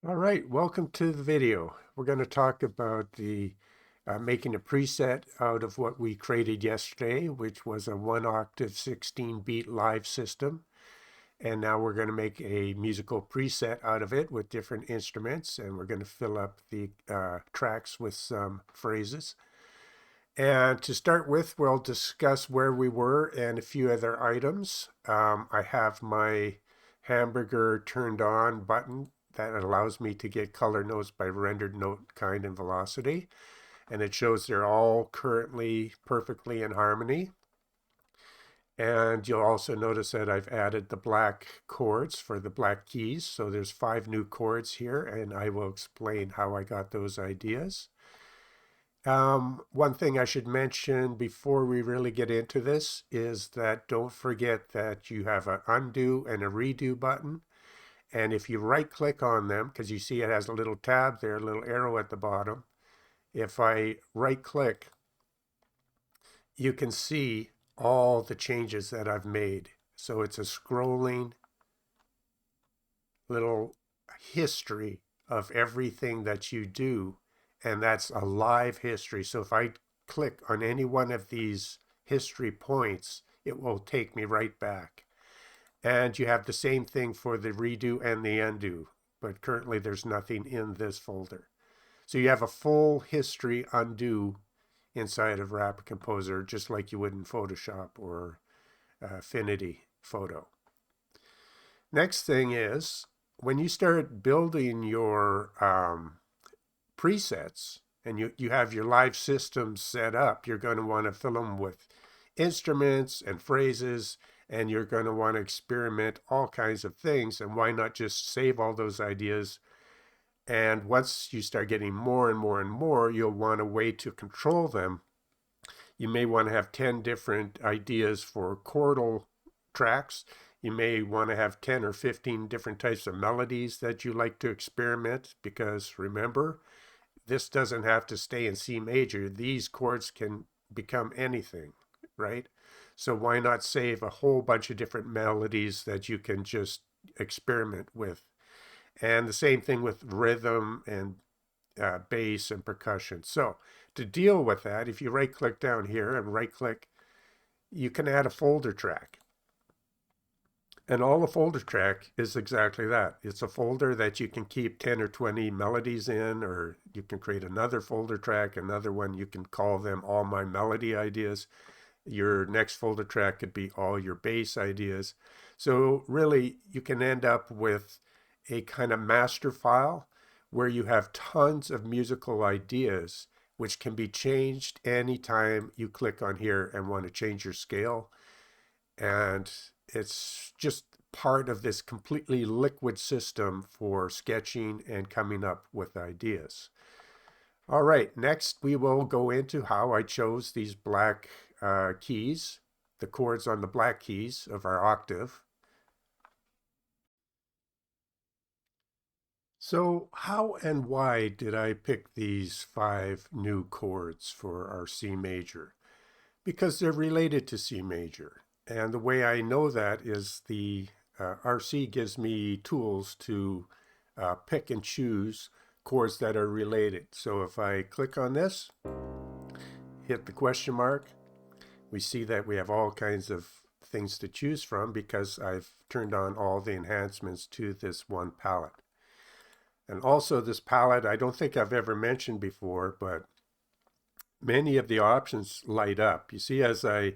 All right, welcome to the video. We're going to talk about the making a preset out of what we created yesterday, which was a 1 octave 16-beat live system. And now we're going to make a musical preset out of it with different instruments, and we're going to fill up the tracks with some phrases. And to start with, we'll discuss where we were and a few other items. I have my hamburger turned on button that allows me to get color notes by rendered note, kind, and velocity. And it shows they're all currently perfectly in harmony. And you'll also notice that I've added the black chords for the black keys. So there's 5 new chords here, and I will explain how I got those ideas. One thing I should mention before we really get into this is that don't forget that you have an undo and a redo button. And if you right click on them, because you see it has a little tab there, a little arrow at the bottom. If I right click, you can see all the changes that I've made. So it's a scrolling little history of everything that you do. And that's a live history. So if I click on any one of these history points, it will take me right back. And you have the same thing for the redo and the undo, but currently there's nothing in this folder. So you have a full history undo inside of Rapid Composer, just like you would in Photoshop or Affinity Photo. Next thing is, when you start building your presets and you have your live system set up, you're going to want to fill them with instruments and phrases, and you're going to want to experiment all kinds of things. And why not just save all those ideas? And once you start getting more and more and more, you'll want a way to control them. You may want to have 10 different ideas for chordal tracks. You may want to have 10 or 15 different types of melodies that you like to experiment, because remember, this doesn't have to stay in C major. These chords can become anything, right? So why not save a whole bunch of different melodies that you can just experiment with? And the same thing with rhythm and bass and percussion. So to deal with that, if you right click down here and right click, you can add a folder track. And all a folder track is exactly that. It's a folder that you can keep 10 or 20 melodies in, or you can create another folder track, another one. You can call them all my melody ideas. Your next folder track could be all your bass ideas. So really, you can end up with a kind of master file where you have tons of musical ideas, which can be changed anytime you click on here and want to change your scale. And it's just part of this completely liquid system for sketching and coming up with ideas. All right, next we will go into how I chose these black keys, the chords on the black keys of our octave. So how and why did I pick these 5 new chords for our C major? Because they're related to C major. And the way I know that is the RC gives me tools to pick and choose chords that are related. So if I click on this, hit the question mark, we see that we have all kinds of things to choose from because I've turned on all the enhancements to this one palette. And also this palette, I don't think I've ever mentioned before, but many of the options light up. You see, as I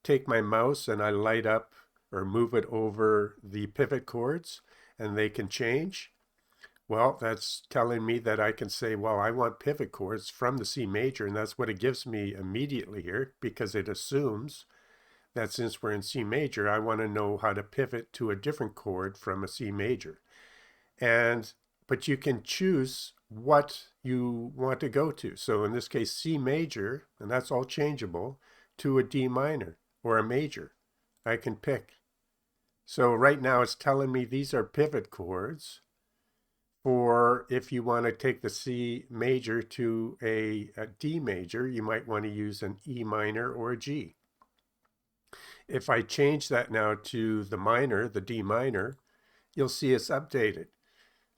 take my mouse and I light up or move it over the pivot chords, and they can change. Well, that's telling me that I can say, well, I want pivot chords from the C major, and that's what it gives me immediately here, because it assumes that since we're in C major, I want to know how to pivot to a different chord from a C major. But you can choose what you want to go to. So in this case, C major, and that's all changeable, to a D minor or a major. I can pick. So right now it's telling me these are pivot chords for if you want to take the C major to a D major, you might want to use an E minor or a G. If I change that now to the minor, the D minor, you'll see it's updated.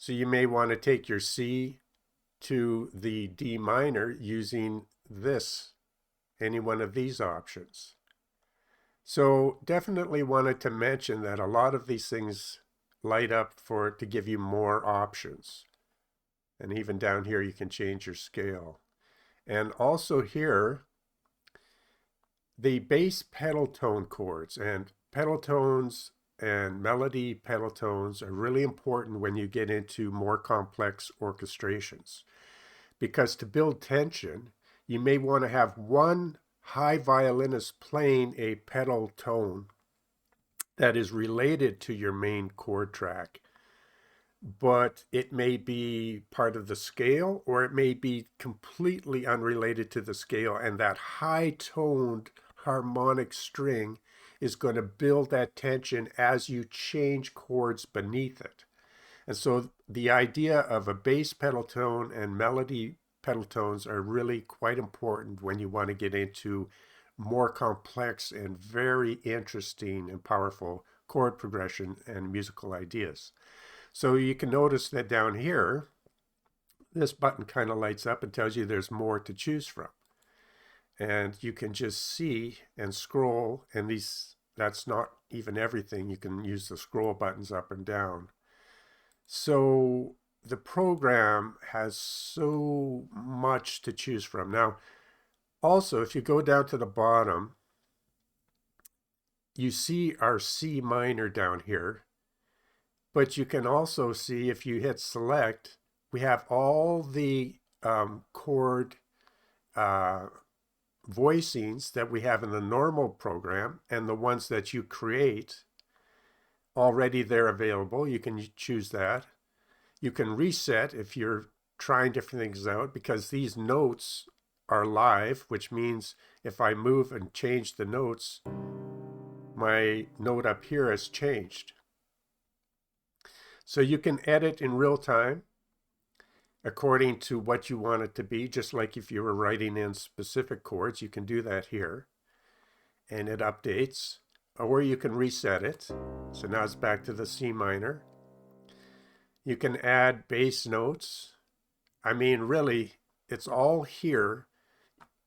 So you may want to take your C to the D minor using this, any one of these options. So definitely wanted to mention that a lot of these things light up to give you more options. And even down here, you can change your scale. And also here, the bass pedal tone chords and pedal tones and melody pedal tones are really important when you get into more complex orchestrations. Because to build tension, you may want to have one high violinist playing a pedal tone that is related to your main chord track, but it may be part of the scale or it may be completely unrelated to the scale, and that high-toned harmonic string is going to build that tension as you change chords beneath it. And so the idea of a bass pedal tone and melody pedal tones are really quite important when you want to get into more complex and very interesting and powerful chord progression and musical ideas. So you can notice that down here, this button kind of lights up and tells you there's more to choose from. And you can just see and scroll, and that's not even everything. You can use the scroll buttons up and down. So the program has so much to choose from. Now, also, if you go down to the bottom, you see our C minor down here. But you can also see, if you hit select, we have all the chord voicings that we have in the normal program, and the ones that you create already they're available. You can choose that. You can reset if you're trying different things out, because these notes are live, which means if I move and change the notes, my note up here has changed. So you can edit in real time according to what you want it to be, just like if you were writing in specific chords. You can do that here, and it updates, or you can reset it. So now it's back to the C minor. You can add bass notes. I mean, really, it's all here.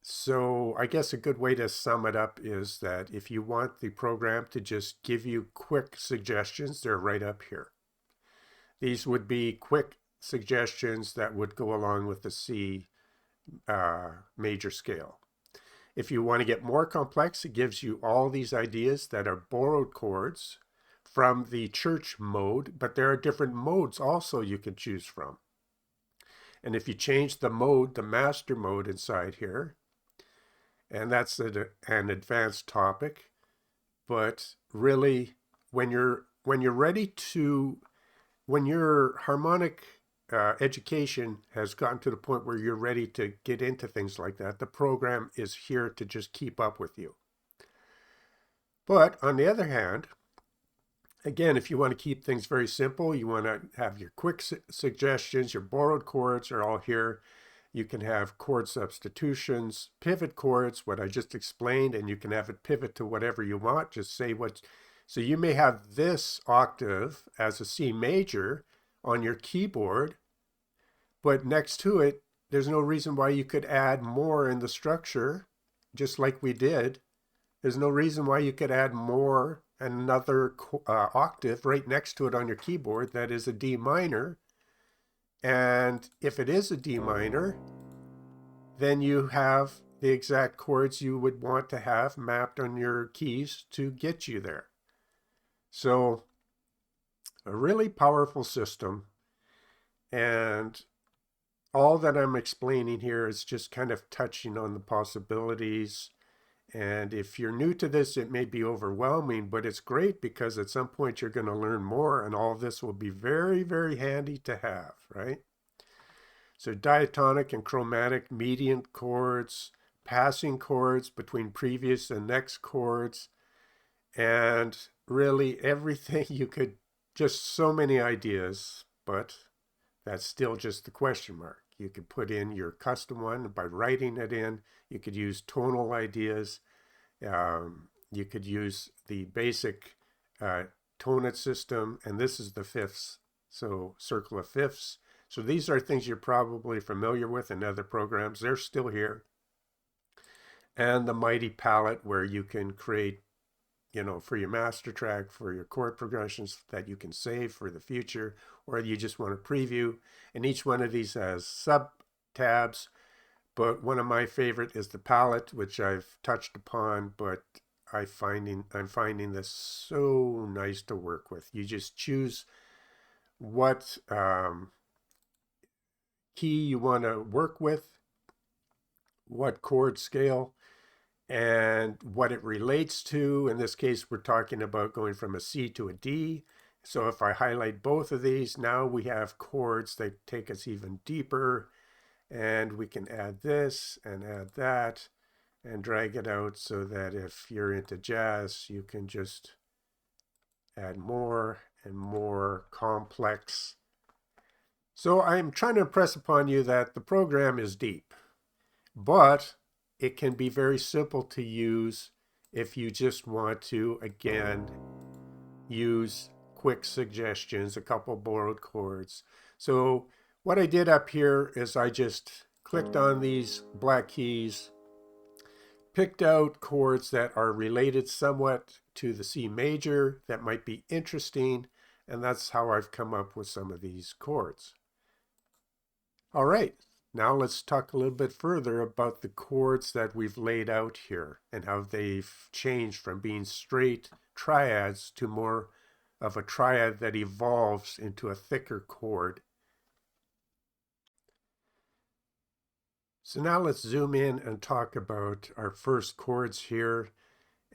So I guess a good way to sum it up is that if you want the program to just give you quick suggestions, they're right up here. These would be quick suggestions that would go along with the C major scale. If you want to get more complex, it gives you all these ideas that are borrowed chords from the church mode, but there are different modes also you can choose from. And if you change the mode, the master mode inside here, and that's an advanced topic, but really when you're ready to, when your harmonic education has gotten to the point where you're ready to get into things like that, the program is here to just keep up with you. But on the other hand, again, if you want to keep things very simple, you want to have your quick suggestions, your borrowed chords are all here. You can have chord substitutions, pivot chords, what I just explained, and you can have it pivot to whatever you want. Just say what. So you may have this octave as a C major on your keyboard, but next to it, there's no reason why you could add more in the structure, just like we did. There's no reason why you could add more, another octave right next to it on your keyboard that is a D minor. And if it is a D minor, then you have the exact chords you would want to have mapped on your keys to get you there. So a really powerful system. And all that I'm explaining here is just kind of touching on the possibilities. And if you're new to this, it may be overwhelming, but it's great because at some point you're going to learn more, and all of this will be very, very handy to have, right? So diatonic and chromatic median chords, passing chords between previous and next chords, and really everything you could, just so many ideas, but that's still just the question mark. You could put in your custom one by writing it in. You could use tonal ideas. You could use the basic tonate system, and this is the fifths So circle of fifths. So these are things you're probably familiar with in other programs. They're still here. And the mighty palette where you can create, for your master track, for your chord progressions that you can save for the future, or you just want to preview. And each one of these has sub tabs. But one of my favorite is the palette, which I've touched upon, but I'm finding this so nice to work with. You just choose what key you want to work with, what chord scale, and what it relates to. In this case, we're talking about going from a C to a D. So if I highlight both of these, now we have chords that take us even deeper, and we can add this and add that and drag it out so that if you're into jazz, you can just add more and more complex. So I'm trying to impress upon you that the program is deep, but it can be very simple to use if you just want to, again, use quick suggestions, a couple borrowed chords. So what I did up here is I just clicked on these black keys, picked out chords that are related somewhat to the C major that might be interesting, and that's how I've come up with some of these chords. All right, now let's talk a little bit further about the chords that we've laid out here and how they've changed from being straight triads to more of a triad that evolves into a thicker chord. So now let's zoom in and talk about our first chords here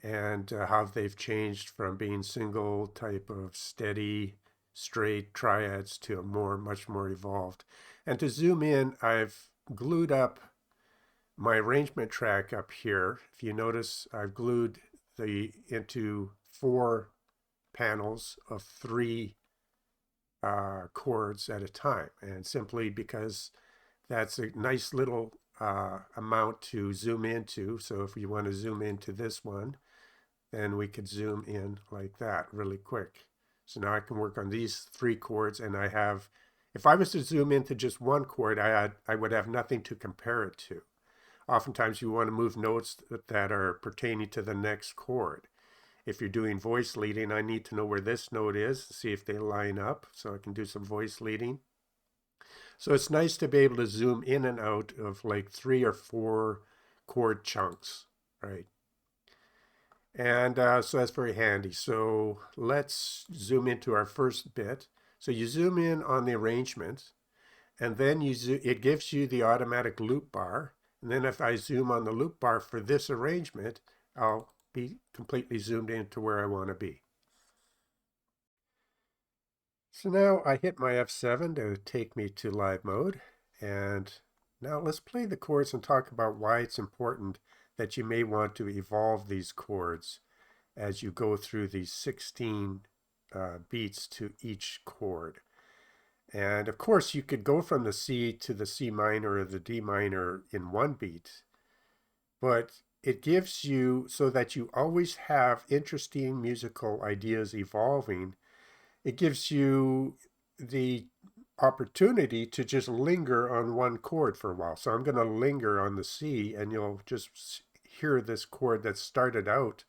and how they've changed from being single type of steady, straight triads to a much more evolved. And to zoom in, I've glued up my arrangement track up here. If you notice, I've glued into 4 panels of 3 chords at a time, and simply because that's a nice little amount to zoom into. So if you want to zoom into this one, then we could zoom in like that really quick. So now I can work on these 3 chords, and I have, if I was to zoom into just one chord, I would have nothing to compare it to. Oftentimes you want to move notes that are pertaining to the next chord. If you're doing voice leading, I need to know where this note is, see if they line up, so I can do some voice leading. So it's nice to be able to zoom in and out of like 3 or 4 chord chunks, right? And so that's very handy. So let's zoom into our first bit. So you zoom in on the arrangement, and then it gives you the automatic loop bar. And then if I zoom on the loop bar for this arrangement, I'll be completely zoomed into where I want to be. So now I hit my F7 to take me to live mode. And now let's play the chords and talk about why it's important that you may want to evolve these chords as you go through these 16 beats to each chord. And of course, you could go from the C to the C minor or the D minor in one beat, but it gives you, so that you always have interesting musical ideas evolving, it gives you the opportunity to just linger on one chord for a while. So I'm going to linger on the C, and you'll just hear this chord that started out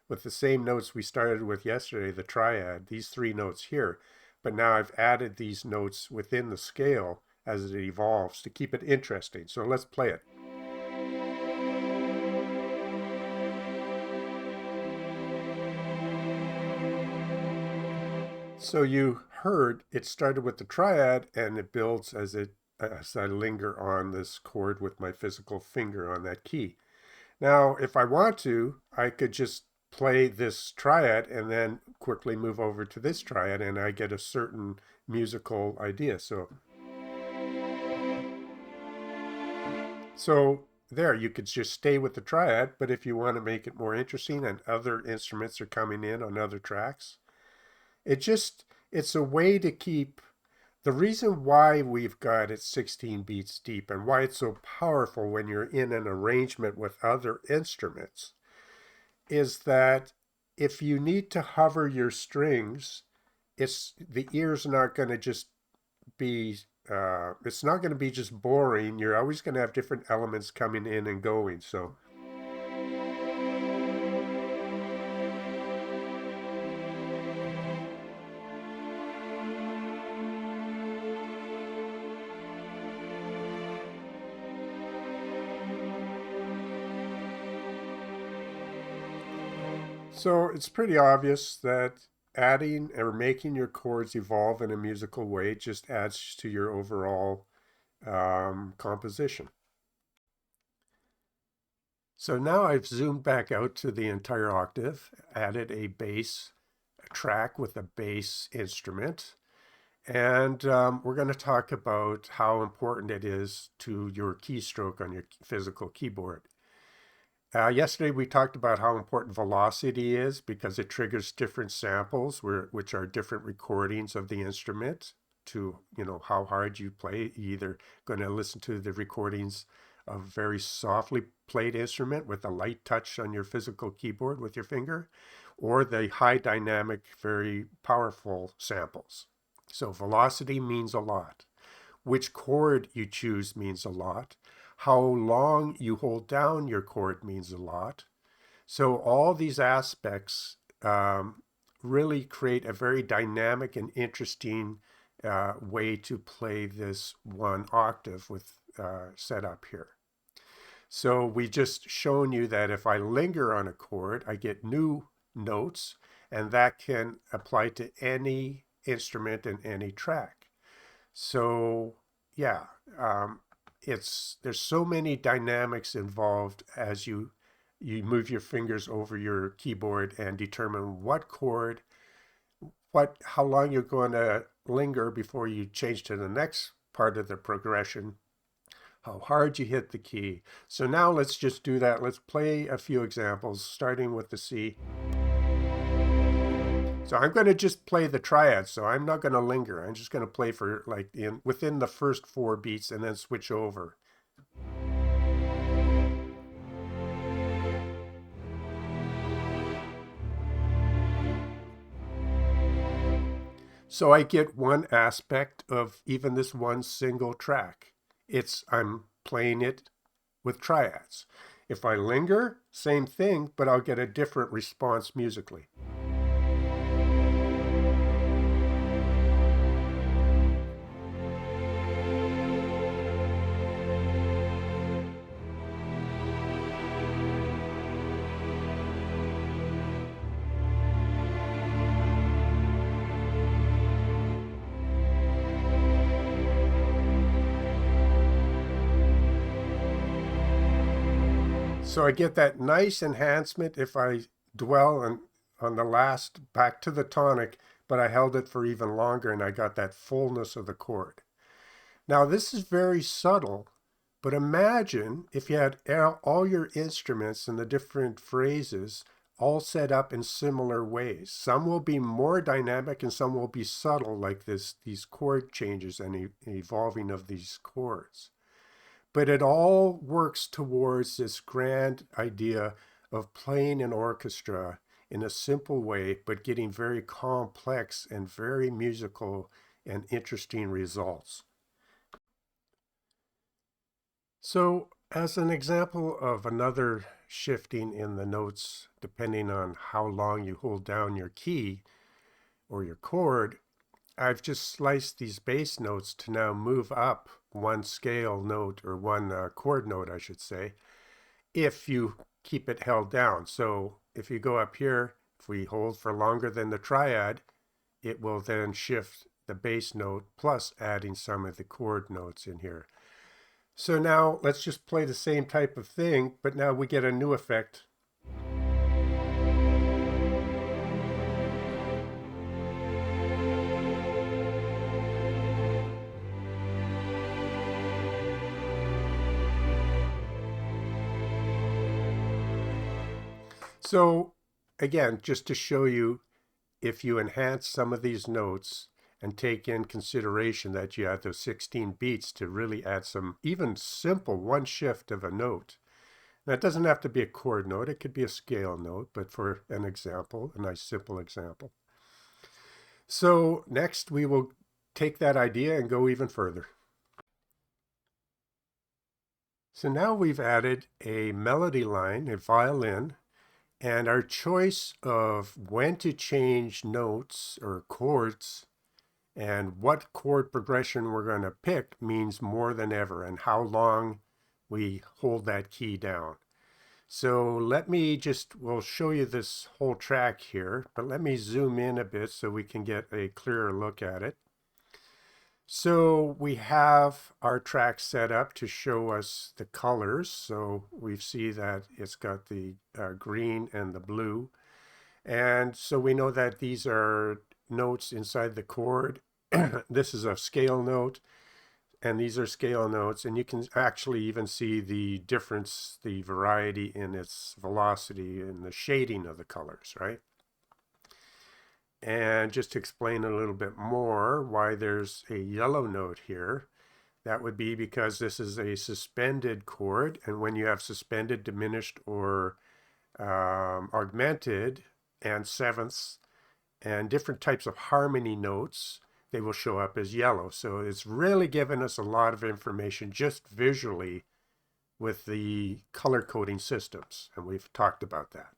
with the same notes we started with yesterday, the triad, these 3 notes here. But now I've added these notes within the scale as it evolves to keep it interesting. So let's play it. So you heard it started with the triad, and it builds as I linger on this chord with my physical finger on that key. Now, if I want to, I could just play this triad and then quickly move over to this triad, and I get a certain musical idea. So there, you could just stay with the triad, but if you want to make it more interesting and other instruments are coming in on other tracks, it's a way to keep. The reason why we've got it 16 beats deep and why it's so powerful when you're in an arrangement with other instruments is that if you need to hover your strings the ear's not going to just be it's not going to be just boring. You're always going to have different elements coming in and going. So it's pretty obvious that adding or making your chords evolve in a musical way just adds to your overall composition. So now I've zoomed back out to the entire octave, added a bass track with a bass instrument, and we're going to talk about how important it is to your keystroke on your physical keyboard. Yesterday we talked about how important velocity is because it triggers different samples, which are different recordings of the instrument to, how hard you play. You're either going to listen to the recordings of a very softly played instrument with a light touch on your physical keyboard with your finger, or the high dynamic, very powerful samples. So velocity means a lot. Which chord you choose means a lot. How long you hold down your chord means a lot. So all these aspects really create a very dynamic and interesting way to play this one octave with set up here. So we just shown you that if I linger on a chord, I get new notes, and that can apply to any instrument in any track. So yeah, there's so many dynamics involved as you move your fingers over your keyboard and determine what chord, how long you're going to linger before you change to the next part of the progression, how hard you hit the key. So now let's just do that. Let's play a few examples, starting with the C. So I'm going to just play the triad, so I'm not going to linger. I'm just going to play for within the first 4 beats and then switch over. So I get one aspect of even this one single track. I'm playing it with triads. If I linger, same thing, but I'll get a different response musically. So I get that nice enhancement if I dwell on the last back to the tonic, but I held it for even longer and I got that fullness of the chord. Now this is very subtle, but imagine if you had all your instruments and the different phrases all set up in similar ways. Some will be more dynamic and some will be subtle, like these chord changes and evolving of these chords. But it all works towards this grand idea of playing an orchestra in a simple way, but getting very complex and very musical and interesting results. So, as an example of another shifting in the notes, depending on how long you hold down your key or your chord, I've just sliced these bass notes to now move up one scale note, or one chord note, I should say, if you keep it held down. So if you go up here, if we hold for longer than the triad, it will then shift the bass note plus adding some of the chord notes in here. So now let's just play the same type of thing, but now we get a new effect. So again, just to show you, if you enhance some of these notes and take in consideration that you have those 16 beats to really add some even simple one shift of a note. Now it doesn't have to be a chord note, it could be a scale note, but for an example, a nice simple example. So next we will take that idea and go even further. So now we've added a melody line, a violin, and our choice of when to change notes or chords and what chord progression we're going to pick means more than ever, and how long we hold that key down. So we'll show you this whole track here, but let me zoom in a bit so we can get a clearer look at it. So we have our track set up to show us the colors. So we see that it's got the green and the blue. And so we know that these are notes inside the chord. This is a scale note, and these are scale notes. And you can actually even see the difference, the variety in its velocity and the shading of the colors, right? And just to explain a little bit more why there's a yellow note here, that would be because this is a suspended chord. And when you have suspended, diminished, or augmented, and sevenths, and different types of harmony notes, they will show up as yellow. So it's really given us a lot of information just visually with the color coding systems. And we've talked about that.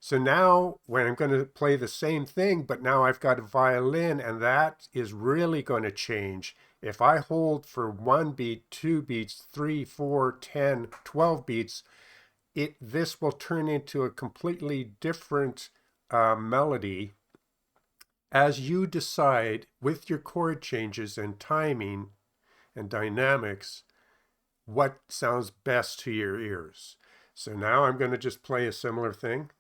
So now when I'm going to play the same thing, but now I've got a violin, and that is really going to change. If I hold for 1 beat, 2 beats, 3, 4, 10, 12 beats, this will turn into a completely different melody as you decide with your chord changes and timing and dynamics what sounds best to your ears. So now I'm going to just play a similar thing.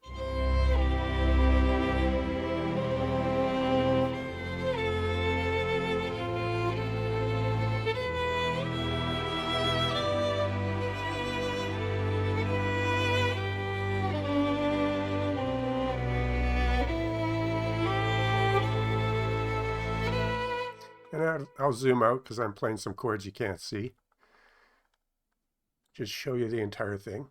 And I'll zoom out because I'm playing some chords you can't see. Just show you the entire thing.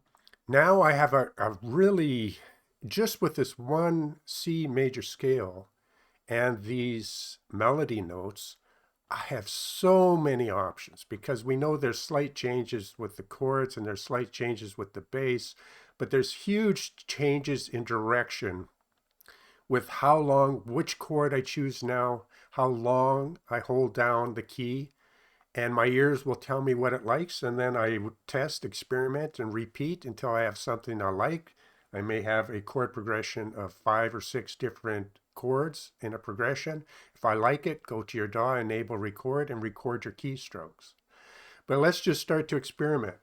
Now I have a really, just with this one C major scale and these melody notes, I have so many options because we know there's slight changes with the chords and there's slight changes with the bass, but there's huge changes in direction with how long, which chord I choose now, how long I hold down the key, and my ears will tell me what it likes, and then I test, experiment, and repeat until I have something I like. I may have a chord progression of 5 or 6 different chords in a progression. If I like it, go to your DAW, enable record, and record your keystrokes. But let's just start to experiment.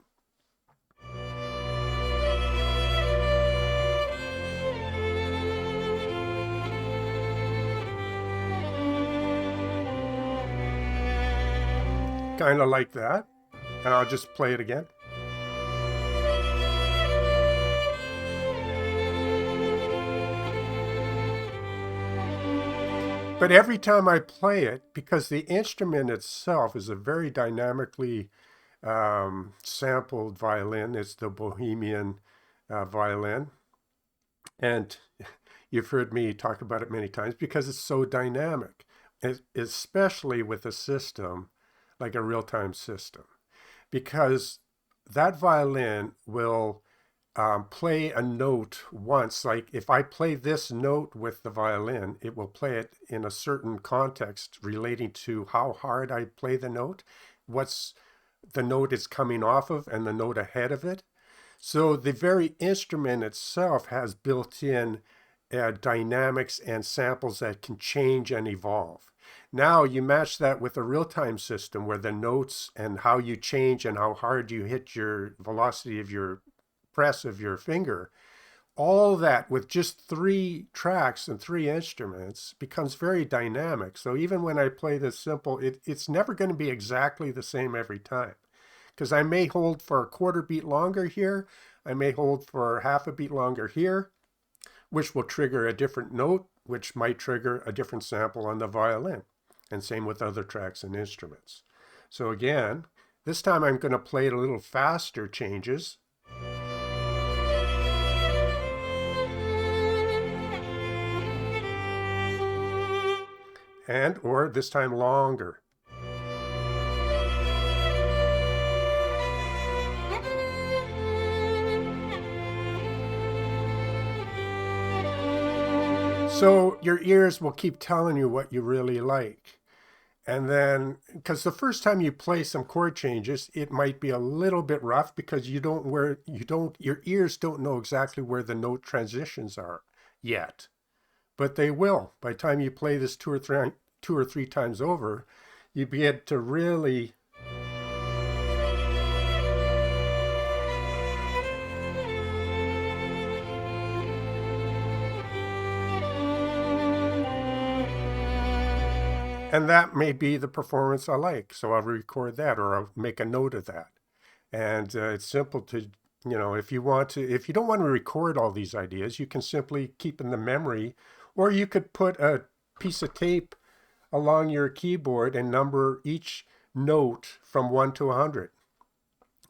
Kind of like that. And I'll just play it again. But every time I play it, because the instrument itself is a very dynamically sampled violin, it's the Bohemian violin. And you've heard me talk about it many times because it's so dynamic, especially with a system like a real-time system, because that violin will play a note once. Like if I play this note with the violin, it will play it in a certain context relating to how hard I play the note, what's the note it's coming off of, and the note ahead of it. So the very instrument itself has built in dynamics and samples that can change and evolve. Now you match that with a real-time system where the notes and how you change and how hard you hit your velocity of your press of your finger, all that with just 3 tracks and 3 instruments becomes very dynamic. So even when I play this simple, it's never going to be exactly the same every time, because I may hold for a quarter beat longer here, I may hold for half a beat longer here, which will trigger a different note, which might trigger a different sample on the violin. And same with other tracks and instruments. So again, this time I'm going to play it a little faster changes. and or this time longer. So your ears will keep telling you what you really like. And then, because the first time you play some chord changes, it might be a little bit rough because your ears don't know exactly where the note transitions are yet, but they will. By the time you play this two or three times over, you begin to really. And that may be the performance I like. So I'll record that or I'll make a note of that. And it's simple to, if if you don't want to record all these ideas, you can simply keep in the memory, or you could put a piece of tape along your keyboard and number each note from 1 to 100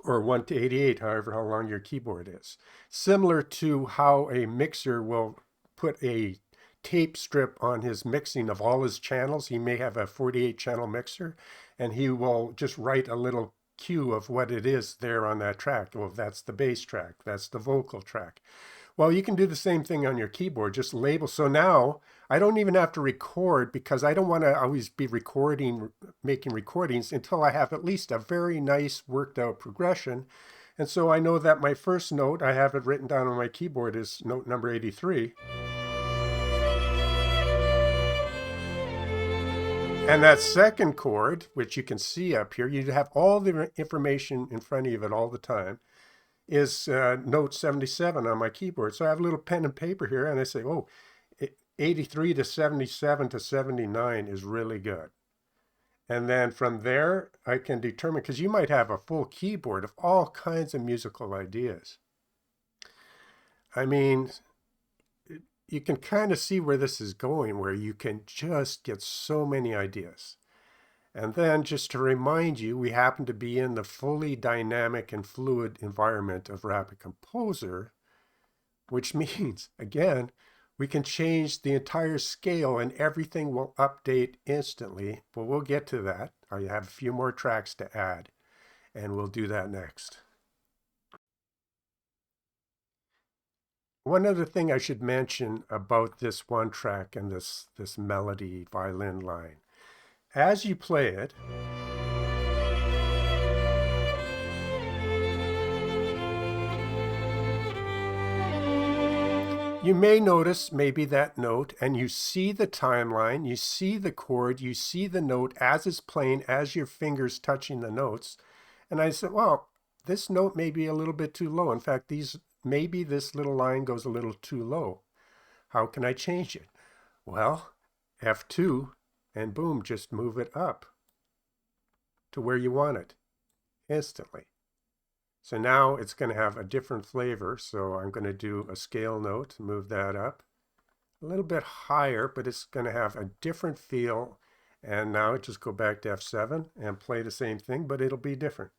or 1 to 88, however how long your keyboard is. Similar to how a mixer will put a tape strip on his mixing of all his channels. He may have a 48 channel mixer and he will just write a little cue of what it is there on that track. Well, that's the bass track, that's the vocal track. Well, you can do the same thing on your keyboard, just label. So now I don't even have to record because I don't want to always be making recordings until I have at least a very nice worked out progression. And so I know that my first note, I have it written down on my keyboard, is note number 83. And that second chord, which you can see up here, you have all the information in front of you at all the time, is note 77 on my keyboard. So I have a little pen and paper here and I say, oh, 83 to 77 to 79 is really good. And then from there, I can determine, because you might have a full keyboard of all kinds of musical ideas. I mean, you can kind of see where this is going, where you can just get so many ideas. And then just to remind you, we happen to be in the fully dynamic and fluid environment of Rapid Composer, which means, again, we can change the entire scale and everything will update instantly. But we'll get to that. I have a few more tracks to add, and we'll do that next. One other thing I should mention about this one track and this melody violin line. As you play it, you may notice maybe that note and you see the timeline, you see the chord, you see the note as it's playing, as your fingers touching the notes. And I said, well, this note may be a little bit too low. In fact, maybe this little line goes a little too low. How can I change it? Well, F2 and boom, just move it up to where you want it instantly. So now it's going to have a different flavor. So I'm going to do a scale note, move that up a little bit higher, but it's going to have a different feel. And now just go back to F7 and play the same thing, but it'll be different.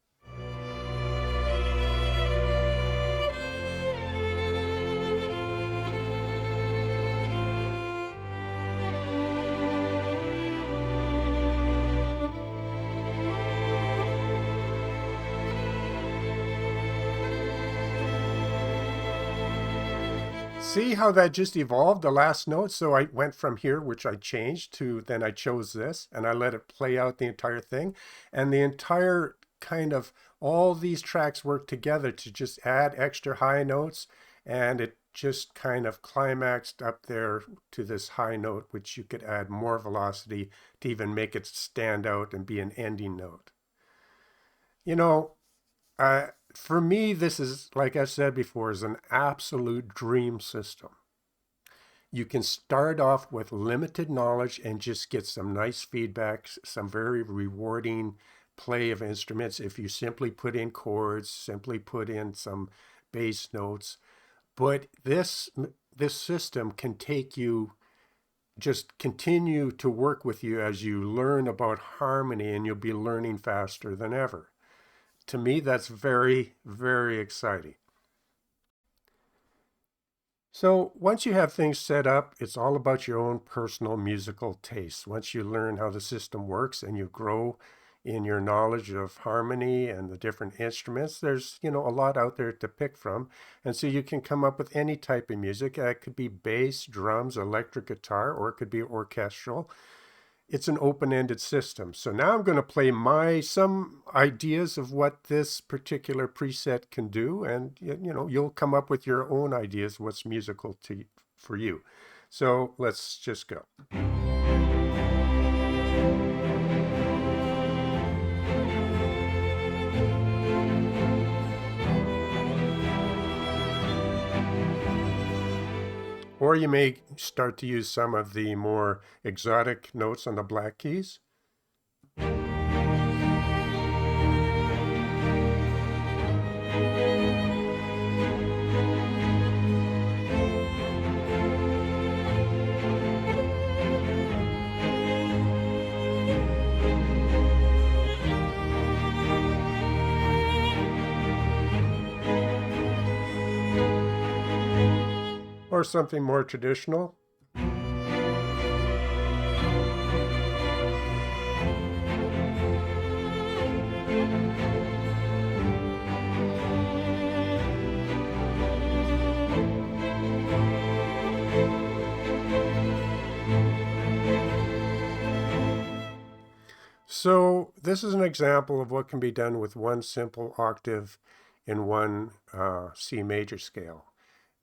See how that just evolved, the last note? So I went from here, which I changed, to then I chose this, and I let it play out the entire thing. And the entire kind of, all these tracks work together to just add extra high notes, and it just kind of climaxed up there to this high note, which you could add more velocity to even make it stand out and be an ending note. You know, for me, this is, like I said before, is an absolute dream system. You can start off with limited knowledge and just get some nice feedback, some very rewarding play of instruments if you simply put in chords, simply put in some bass notes. But this system can take you, just continue to work with you as you learn about harmony, and you'll be learning faster than ever. To me, that's very, very exciting. So once you have things set up, it's all about your own personal musical taste. Once you learn how the system works and you grow in your knowledge of harmony and the different instruments, there's, a lot out there to pick from. And so you can come up with any type of music. It could be bass, drums, electric guitar, or it could be orchestral. It's an open-ended system. So now I'm going to play some ideas of what this particular preset can do, and you'll come up with your own ideas what's musical for you. So let's just go. Or you may start to use some of the more exotic notes on the black keys. Or something more traditional. So this is an example of what can be done with one simple octave in one C major scale.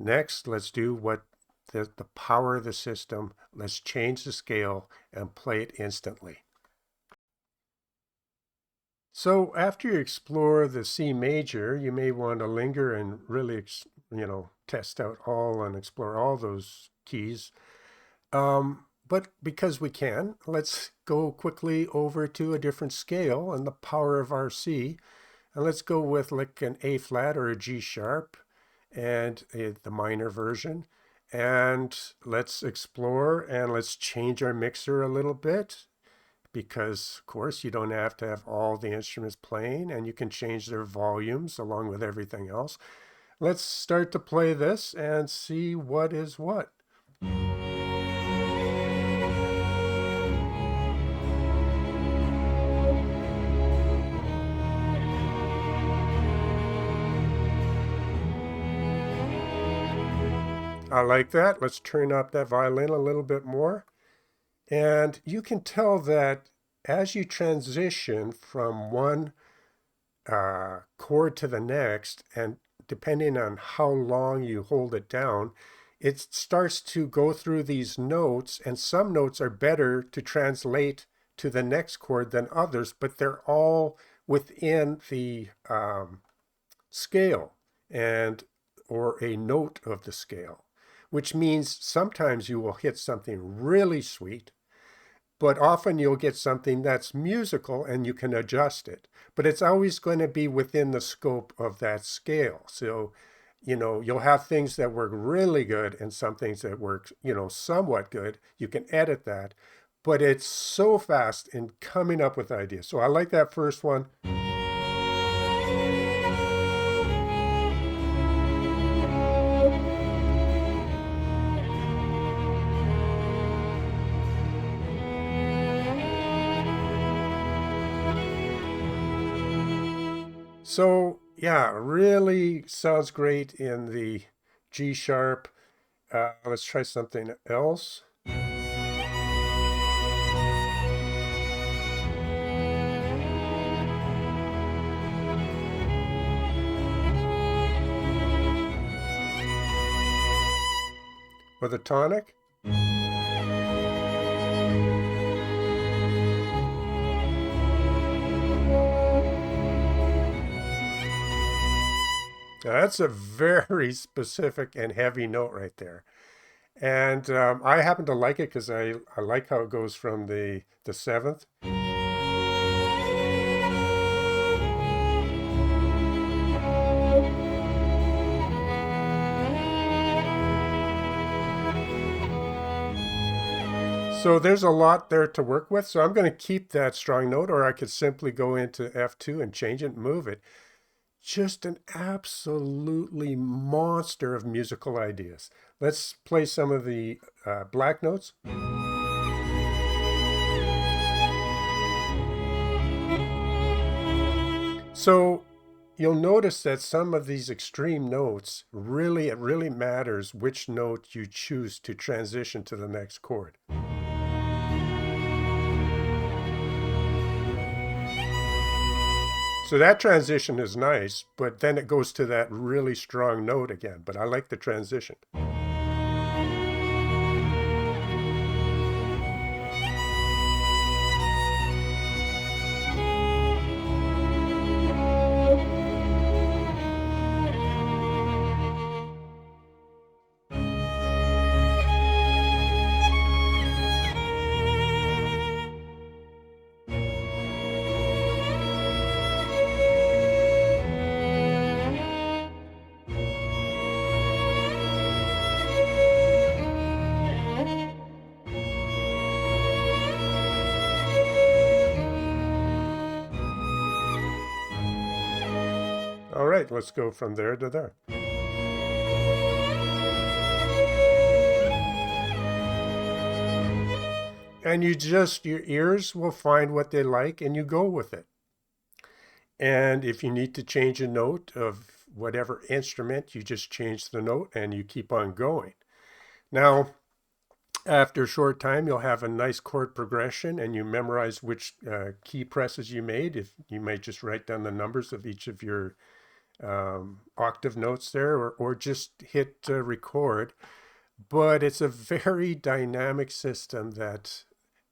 Next, let's do what the power of the system. Let's change the scale and play it instantly. So after you explore the C major, you may want to linger and really, test out all and explore all those keys. But because we can, let's go quickly over to a different scale and the power of our C. And let's go with like an A flat or a G sharp and the minor version. And let's explore and let's change our mixer a little bit, because of course you don't have to have all the instruments playing, and you can change their volumes along with everything else. Let's start to play this and see what is what. I like that. Let's turn up that violin a little bit more. And you can tell that as you transition from one chord to the next, and depending on how long you hold it down, it starts to go through these notes, and some notes are better to translate to the next chord than others, but they're all within the scale or a note of the scale, which means sometimes you will hit something really sweet, but often you'll get something that's musical and you can adjust it. But it's always going to be within the scope of that scale. So, you'll have things that work really good and some things that work, somewhat good. You can edit that, but it's so fast in coming up with ideas. So I like that first one. So yeah, really sounds great in the G sharp. Let's try something else. Or the tonic. Now, that's a very specific and heavy note right there. And I happen to like it because I like how it goes from the seventh. So there's a lot there to work with. So I'm going to keep that strong note, or I could simply go into F2 and change it and move it. Just an absolutely monster of musical ideas. Let's play some of the black notes. So you'll notice that some of these extreme notes it really matters which note you choose to transition to the next chord. So that transition is nice, but then it goes to that really strong note again. But I like the transition. All right, let's go from there to there. And your ears will find what they like and you go with it. And if you need to change a note of whatever instrument, you just change the note and you keep on going. Now, after a short time, you'll have a nice chord progression and you memorize which key presses you made. If you might just write down the numbers of each of your octave notes there, or just hit record. But it's a very dynamic system that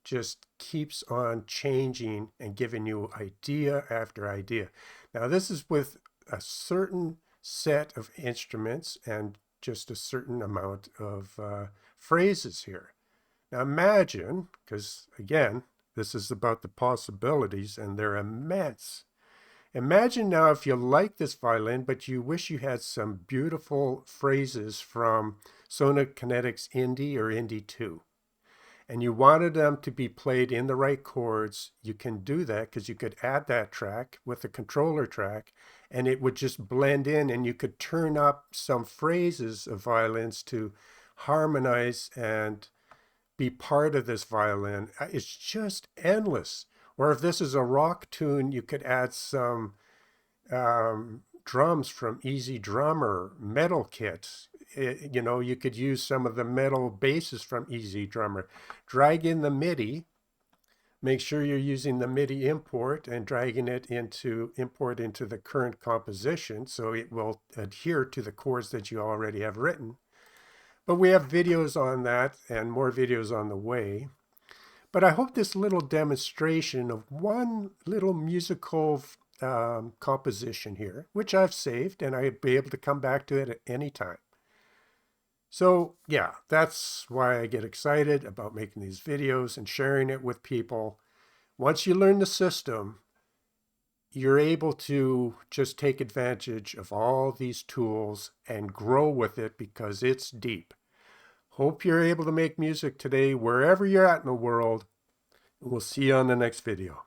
just keeps on changing and giving you idea after idea. Now, this is with a certain set of instruments and just a certain amount of phrases here. Now, imagine, because again, this is about the possibilities and they're immense. Imagine now if you like this violin, but you wish you had some beautiful phrases from Sona Kinetic's Indie or Indie 2. And you wanted them to be played in the right chords. You can do that because you could add that track with the controller track and it would just blend in and you could turn up some phrases of violins to harmonize and be part of this violin. It's just endless. Or if this is a rock tune, you could add some drums from Easy Drummer, metal kits. You could use some of the metal basses from Easy Drummer. Drag in the MIDI. Make sure you're using the MIDI import and dragging it import into the current composition so it will adhere to the chords that you already have written. But we have videos on that and more videos on the way. But I hope this little demonstration of one little musical composition here, which I've saved, and I'd be able to come back to it at any time. So yeah, that's why I get excited about making these videos and sharing it with people. Once you learn the system, you're able to just take advantage of all these tools and grow with it because it's deep. Hope you're able to make music today wherever you're at in the world. We'll see you on the next video.